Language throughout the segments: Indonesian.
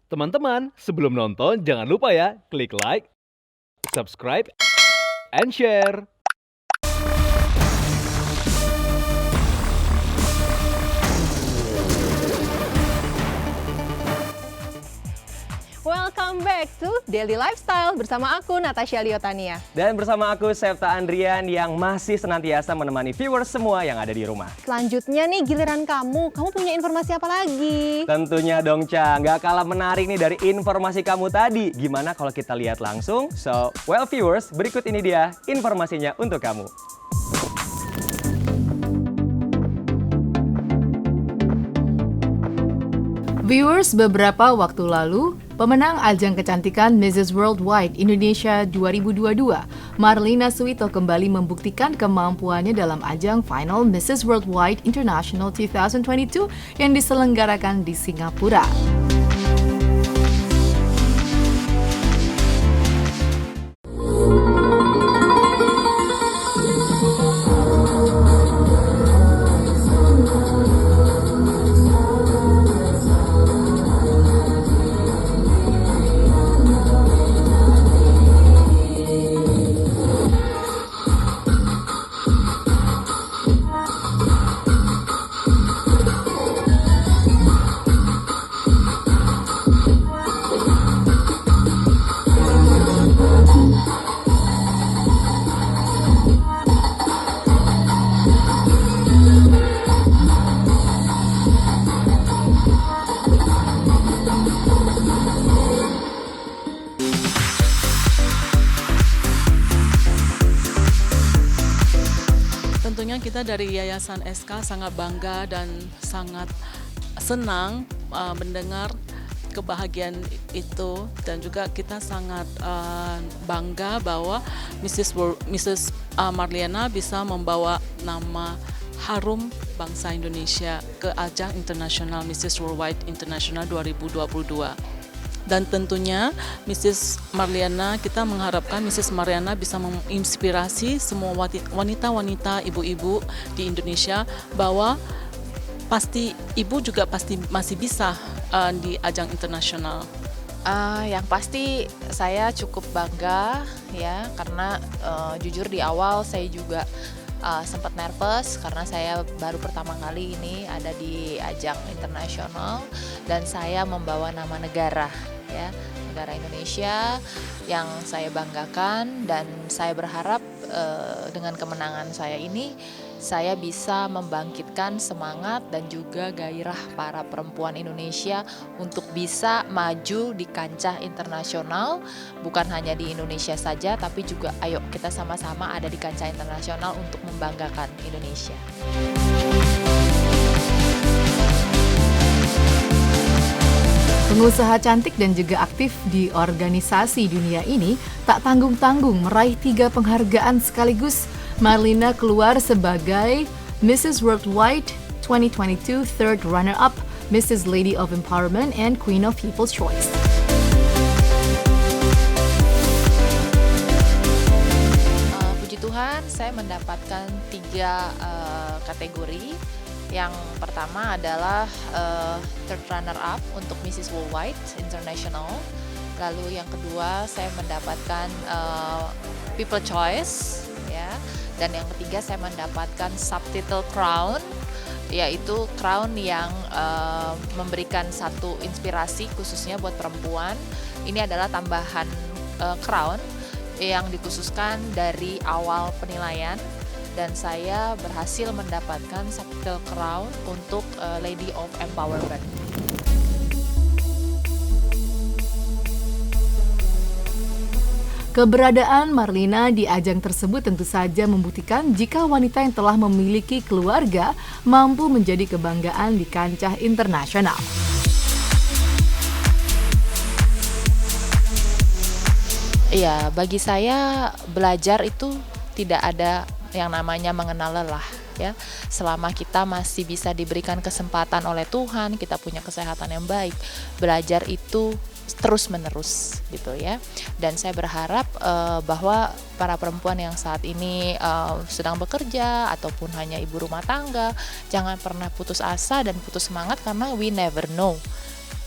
Teman-teman, sebelum nonton jangan lupa ya, klik like, subscribe, and share. Welcome back to Daily Lifestyle bersama aku Natasha Liotania. Dan bersama aku Septa Andrian yang masih senantiasa menemani viewers semua yang ada di rumah. Selanjutnya nih giliran kamu punya informasi apa lagi? Tentunya dong Ca, nggak kalah menarik nih dari informasi kamu tadi. Gimana kalau kita lihat langsung? So, well viewers, berikut ini dia informasinya untuk kamu. Viewers, beberapa waktu lalu, pemenang ajang kecantikan Mrs. Worldwide Indonesia 2022, Marlina Suito kembali membuktikan kemampuannya dalam ajang final Mrs. Worldwide International 2022 yang diselenggarakan di Singapura. Tentunya kita dari Yayasan SK sangat bangga dan sangat senang mendengar kebahagiaan itu, dan juga kita sangat bangga bahwa Mrs. Marliana bisa membawa nama harum bangsa Indonesia ke ajang internasional Mrs. Worldwide International 2022. Dan tentunya kita mengharapkan Mrs. Marliana bisa menginspirasi semua wanita-wanita, ibu-ibu di Indonesia bahwa ibu juga pasti masih bisa di ajang internasional. Yang pasti saya cukup bangga ya, karena jujur di awal saya juga sempat nervous karena saya baru pertama kali ini ada di ajang internasional dan saya membawa nama negara ya, negara Indonesia yang saya banggakan, dan saya berharap dengan kemenangan saya ini saya bisa membangkitkan semangat dan juga gairah para perempuan Indonesia untuk bisa maju di kancah internasional, bukan hanya di Indonesia saja tapi juga ayo kita sama-sama ada di kancah internasional untuk membanggakan Indonesia. Pengusaha cantik dan juga aktif di organisasi dunia ini tak tanggung-tanggung meraih 3 penghargaan sekaligus. Marlina keluar sebagai Mrs. Worldwide 2022 Third Runner-Up, Mrs. Lady of Empowerment, and Queen of People's Choice. Puji Tuhan, saya mendapatkan 3 kategori. Yang pertama adalah third runner-up untuk Mrs. Worldwide International. Lalu yang kedua saya mendapatkan People Choice, ya. Dan yang ketiga saya mendapatkan subtitle crown, yaitu crown yang memberikan satu inspirasi khususnya buat perempuan. Ini adalah tambahan crown yang dikhususkan dari awal penilaian. Dan saya berhasil mendapatkan subtitle crown untuk Lady of Empowerment. Keberadaan Marlina di ajang tersebut tentu saja membuktikan jika wanita yang telah memiliki keluarga mampu menjadi kebanggaan di kancah internasional. Iya, bagi saya belajar itu tidak ada yang namanya mengenal lelah ya. Selama kita masih bisa diberikan kesempatan oleh Tuhan, kita punya kesehatan yang baik, belajar itu terus menerus gitu ya. Dan saya berharap bahwa para perempuan yang saat ini sedang bekerja ataupun hanya ibu rumah tangga, jangan pernah putus asa dan putus semangat, karena we never know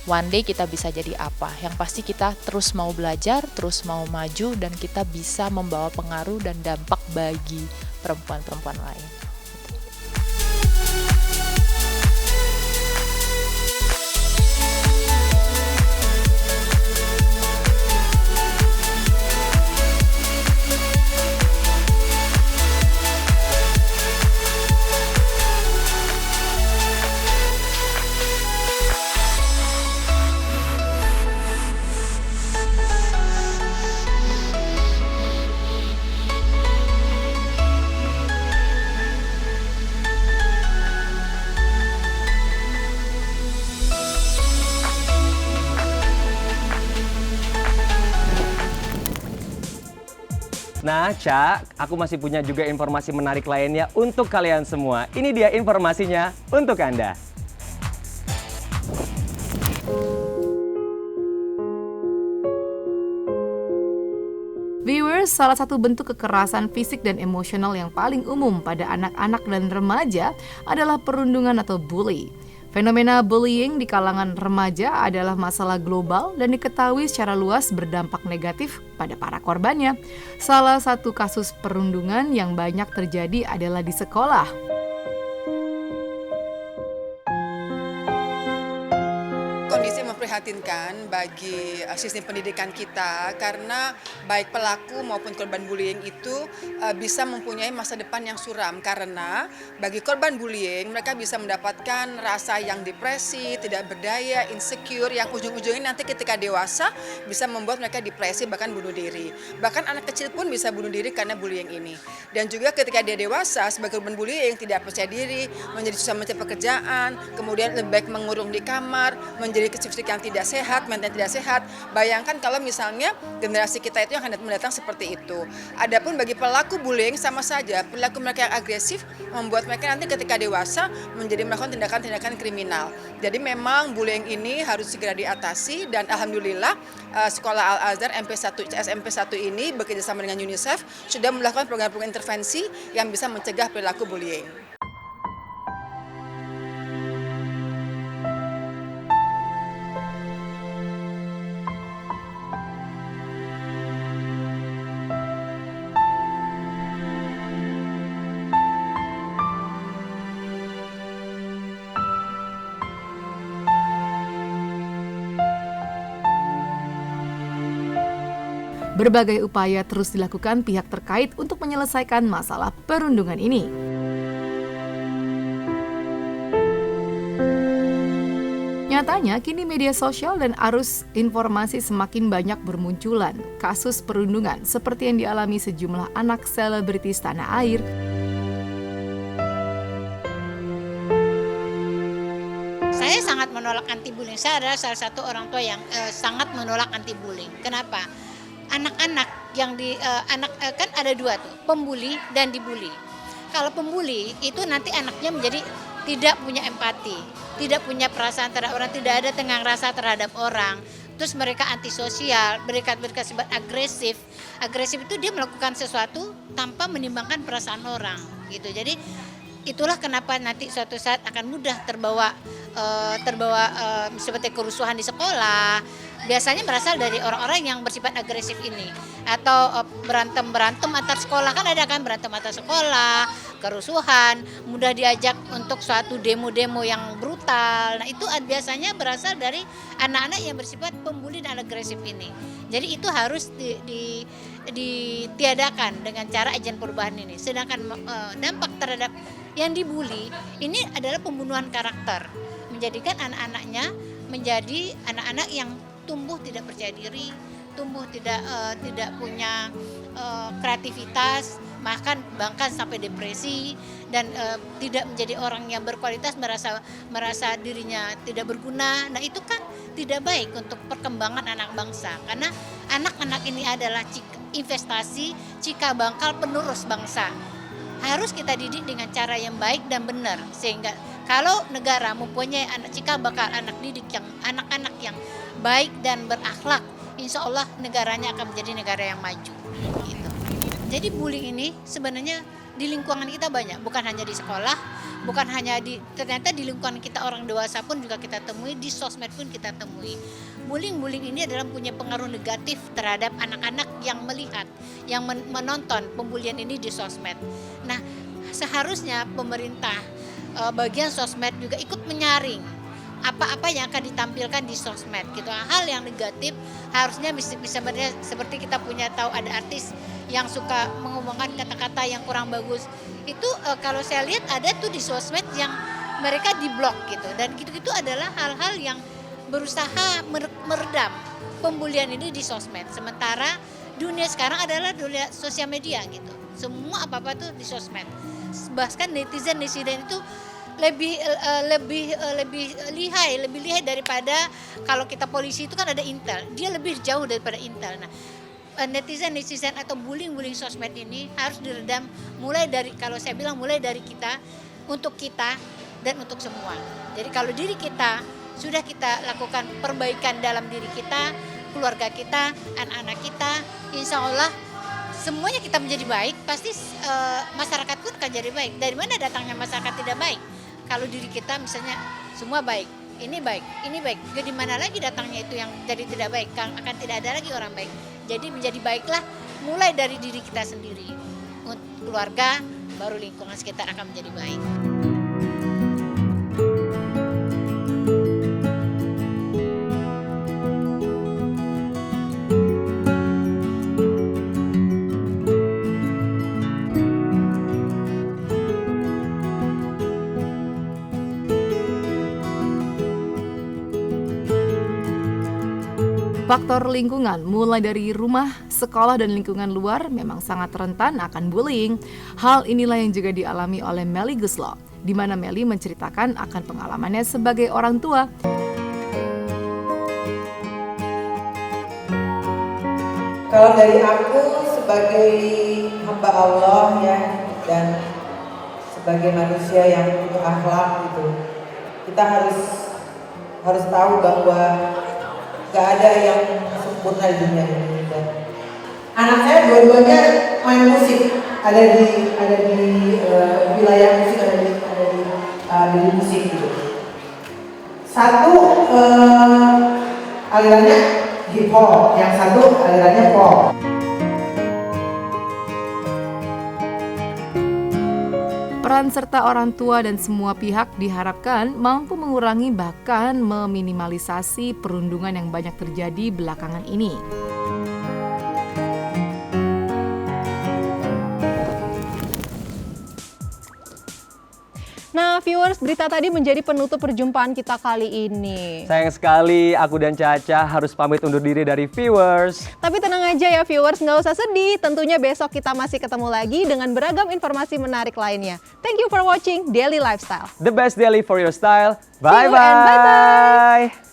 one day kita bisa jadi apa. Yang pasti kita terus mau belajar, terus mau maju, dan kita bisa membawa pengaruh dan dampak bagi perempuan-perempuan lain. Nah, Cak, aku masih punya juga informasi menarik lainnya untuk kalian semua. Ini dia informasinya untuk Anda. Viewers, salah satu bentuk kekerasan fisik dan emosional yang paling umum pada anak-anak dan remaja adalah perundungan atau bully. Fenomena bullying di kalangan remaja adalah masalah global dan diketahui secara luas berdampak negatif pada para korbannya. Salah satu kasus perundungan yang banyak terjadi adalah di sekolah. Kondisi memprihatinkan bagi sistem pendidikan kita karena baik pelaku maupun korban bullying itu bisa mempunyai masa depan yang suram, karena bagi korban bullying mereka bisa mendapatkan rasa yang depresi, tidak berdaya, insecure, yang ujung-ujungnya nanti ketika dewasa bisa membuat mereka depresi bahkan bunuh diri. Bahkan anak kecil pun bisa bunuh diri karena bullying ini. Dan juga ketika dia dewasa sebagai korban bullying tidak percaya diri, menjadi susah mencari pekerjaan, kemudian lebih baik mengurung di kamar, menjadi fisik yang tidak sehat, mental tidak sehat. Bayangkan kalau misalnya generasi kita itu yang akan mendatang seperti itu. Adapun bagi pelaku bullying sama saja, perilaku mereka yang agresif membuat mereka nanti ketika dewasa menjadi melakukan tindakan-tindakan kriminal. Jadi memang bullying ini harus segera diatasi, dan alhamdulillah Sekolah Al-Azhar SMP 1 ini bekerjasama dengan UNICEF sudah melakukan program-program intervensi yang bisa mencegah perilaku bullying. Berbagai upaya terus dilakukan pihak terkait untuk menyelesaikan masalah perundungan ini. Nyatanya, kini media sosial dan arus informasi semakin banyak bermunculan kasus perundungan seperti yang dialami sejumlah anak selebritis tanah air. Saya sangat menolak anti-bullying. Saya adalah salah satu orang tua yang sangat menolak anti-bullying. Kenapa? Anak-anak yang kan ada dua tuh, pembuli dan dibully. Kalau pembuli itu nanti anaknya menjadi tidak punya empati, tidak punya perasaan terhadap orang, tidak ada tenggang rasa terhadap orang. Terus mereka antisosial, mereka sifat agresif. Agresif itu dia melakukan sesuatu tanpa menimbangkan perasaan orang, gitu. Jadi itulah kenapa nanti suatu saat akan mudah terbawa seperti kerusuhan di sekolah. Biasanya berasal dari orang-orang yang bersifat agresif ini, atau berantem antar sekolah, kan ada kan berantem antar sekolah, kerusuhan, mudah diajak untuk suatu demo-demo yang brutal. Nah itu biasanya berasal dari anak-anak yang bersifat pembuli dan agresif ini. Jadi itu harus ditiadakan dengan cara agen perubahan ini. Sedangkan dampak terhadap yang dibully ini adalah pembunuhan karakter, menjadikan anak-anaknya menjadi anak-anak yang tumbuh tidak percaya diri, tumbuh tidak punya kreativitas, bahkan sampai depresi, dan tidak menjadi orang yang berkualitas, merasa dirinya tidak berguna. Nah itu kan tidak baik untuk perkembangan anak bangsa, karena anak-anak ini adalah investasi cikal bakal penerus bangsa. Harus kita didik dengan cara yang baik dan benar, sehingga kalau negara mempunyai cikal bakal anak anak-anak yang baik dan berakhlak, insya Allah negaranya akan menjadi negara yang maju. Gitu. Jadi bullying ini sebenarnya di lingkungan kita banyak, bukan hanya di sekolah, bukan hanya ternyata di lingkungan kita orang dewasa pun juga kita temui, di sosmed pun kita temui. Bullying ini adalah punya pengaruh negatif terhadap anak-anak yang melihat, yang menonton pembulian ini di sosmed. Nah, seharusnya pemerintah bagian sosmed juga ikut menyaring apa-apa yang akan ditampilkan di sosmed gitu. Hal yang negatif harusnya bisa seperti kita punya tahu ada artis yang suka mengumumkan kata-kata yang kurang bagus. Itu kalau saya lihat ada tuh di sosmed yang mereka diblok gitu. Dan gitu-gitu adalah hal-hal yang berusaha meredam pembulian ini di sosmed. Sementara dunia sekarang adalah dunia sosial media gitu. Semua apa-apa tuh di sosmed. Bahkan netizen itu lebih lihai daripada kalau kita polisi itu kan ada intel. Dia lebih jauh daripada intel. Nah, netizen atau bullying sosmed ini harus diredam mulai dari, kalau saya bilang mulai dari kita, untuk kita dan untuk semua. Jadi kalau diri kita sudah kita lakukan perbaikan dalam diri kita, keluarga kita, anak-anak kita, insya Allah semuanya kita menjadi baik, pasti masyarakat pun akan jadi baik. Dari mana datangnya masyarakat tidak baik? Kalau diri kita misalnya semua baik, ini baik, jadi mana lagi datangnya itu yang jadi tidak baik? Akan tidak ada lagi orang baik. Jadi menjadi baiklah mulai dari diri kita sendiri. Untuk keluarga, baru lingkungan sekitar akan menjadi baik. Faktor lingkungan, mulai dari rumah, sekolah, dan lingkungan luar memang sangat rentan akan bullying. Hal inilah yang juga dialami oleh Melly Guslo, di mana Melly menceritakan akan pengalamannya sebagai orang tua. Kalau dari aku sebagai hamba Allah ya, dan sebagai manusia yang punya akhlak gitu, kita harus tahu bahwa gak ada yang sempurna di dunia ini. Dan anak saya dua-duanya main musik, ada di wilayah musik, ada di musik gitu. Satu alirannya hip hop, yang satu alirannya pop. Peran serta orang tua dan semua pihak diharapkan mampu mengurangi bahkan meminimalisasi perundungan yang banyak terjadi belakangan ini. Nah, viewers, berita tadi menjadi penutup perjumpaan kita kali ini. Sayang sekali, aku dan Caca harus pamit undur diri dari viewers. Tapi tenang aja ya viewers, nggak usah sedih. Tentunya besok kita masih ketemu lagi dengan beragam informasi menarik lainnya. Thank you for watching Daily Lifestyle. The best daily for your style. See you and Bye-bye. bye-bye.